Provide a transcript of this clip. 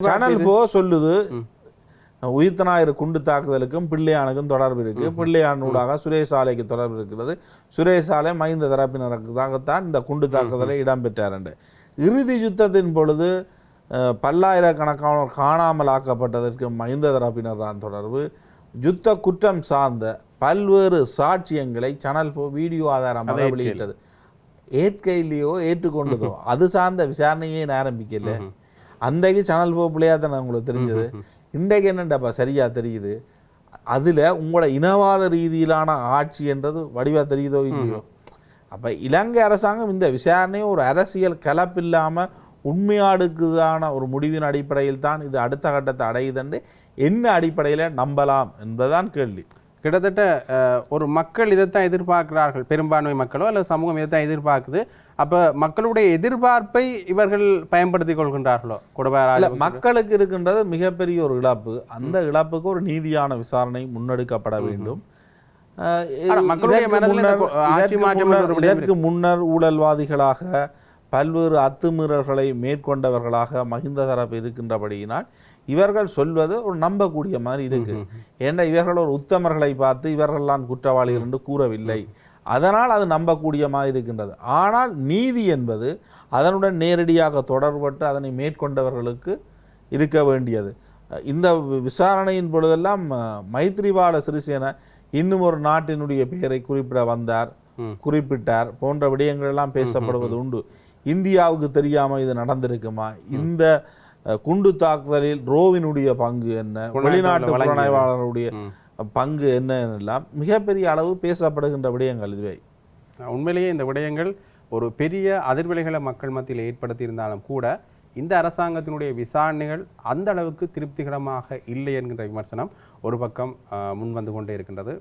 Channel 4 சொல்லுது உயிர்த்தனாயிரு குண்டு தாக்குதலுக்கும் பிள்ளையானுக்கும் தொடர்பு இருக்கு. பிள்ளையானூடாக சுரேஷ் சாலைக்கு தொடர்பு இருக்கிறது. சுரேஷ் சாலை மஹிந்த தரப்பினருக்காகத்தான் இந்த குண்டு தாக்குதலை இடம்பெற்றார். இறுதி யுத்தத்தின் பொழுது பல்லாயிரக்கணக்கானோர் காணாமல் ஆக்கப்பட்டதற்கு மஹிந்த தரப்பினர் தான் தொடர்பு. யுத்த குற்றம் சார்ந்த பல்வேறு சாட்சியங்களை சேனல் 4 வீடியோ ஆதாரமாக வெளியிட்டது. ஏற்கையிலையோ ஏற்றுக்கொண்டதோ அது சார்ந்த விசாரணையே ஆரம்பிக்கல. அன்றைக்கு சேனல் 4 பிள்ளையாதான் உங்களுக்கு தெரிஞ்சது. இன்றைக்கு என்னண்டாப்பா சரியா தெரியுது. அதுல உங்களோட இனவாத ரீதியிலான ஆட்சி என்றது வடிவா தெரியுதோ இல்லையோ. அப்ப இலங்கை அரசாங்கம் இந்த விசாரணையை ஒரு அரசியல் கலப்பில்லாம உண்மையாடுக்குதான ஒரு முடிவின் அடிப்படையில் தான் இது அடுத்த கட்டத்தை அடையுதுன்னு என்ன அடிப்படையில் நம்பலாம் என்பதுதான் கேள்வி. கிட்டத்தட்ட ஒரு மக்கள் இதைத்தான் எதிர்பார்க்கிறார்கள், பெரும்பான்மை மக்களோ அல்லது சமூகம் இதைத்தான் எதிர்பார்க்குது. அப்போ மக்களுடைய எதிர்பார்ப்பை இவர்கள் பயன்படுத்திக் கொள்கின்றார்களோ? மக்களுக்கு இருக்கின்றது மிகப்பெரிய ஒரு இழப்பு. அந்த இழப்புக்கு ஒரு நீதியான விசாரணை முன்னெடுக்கப்பட வேண்டும். இதற்கு முன்னர் ஊழல்வாதிகளாக பல்வேறு அத்துமீறல்களை மேற்கொண்டவர்களாக மஹிந்த தரப்பு இருக்கின்றபடியினால் இவர்கள் சொல்வது ஒரு நம்பக்கூடிய மாதிரி இருக்கு. ஏன்னா இவர்கள் ஒரு உத்தமர்களை பார்த்து இவர்கள்லாம் குற்றவாளிகள் என்று கூறவில்லை. அதனால் அது நம்பக்கூடிய மாதிரி இருக்கின்றது. ஆனால் நீதி என்பது அதனுடன் நேரடியாக தொடர்பட்டு அதனை மேற்கொண்டவர்களுக்கு இருக்க வேண்டியது. இந்த விசாரணையின் பொழுதெல்லாம் மைத்ரிபால சிறிசேன இன்னும் ஒரு நாட்டினுடைய பெயரை குறிப்பிட வந்தார், குறிப்பிட்டார் போன்ற விடயங்கள் எல்லாம் பேசப்படுவது உண்டு. இந்தியாவுக்கு தெரியாம இது நடந்திருக்குமா? இந்த குண்டு தாக்குதலில் ரோவினுடைய பங்கு என்ன, வெளிநாட்டு புலனாய்வாளருடைய பங்கு என்ன எல்லாம் மிகப்பெரிய அளவு பேசப்படுகின்ற விடயங்கள் இதுவே. உண்மையிலேயே இந்த விடயங்கள் ஒரு பெரிய அதிர்வலைகளை மக்கள் மத்தியில் ஏற்படுத்தி இருந்தாலும் கூட இந்த அரசாங்கத்தினுடைய விசாரணைகள் அந்த அளவுக்கு திருப்திகரமாக இல்லை என்கின்ற விமர்சனம் ஒரு பக்கம் முன்வந்து கொண்டே இருக்கின்றது.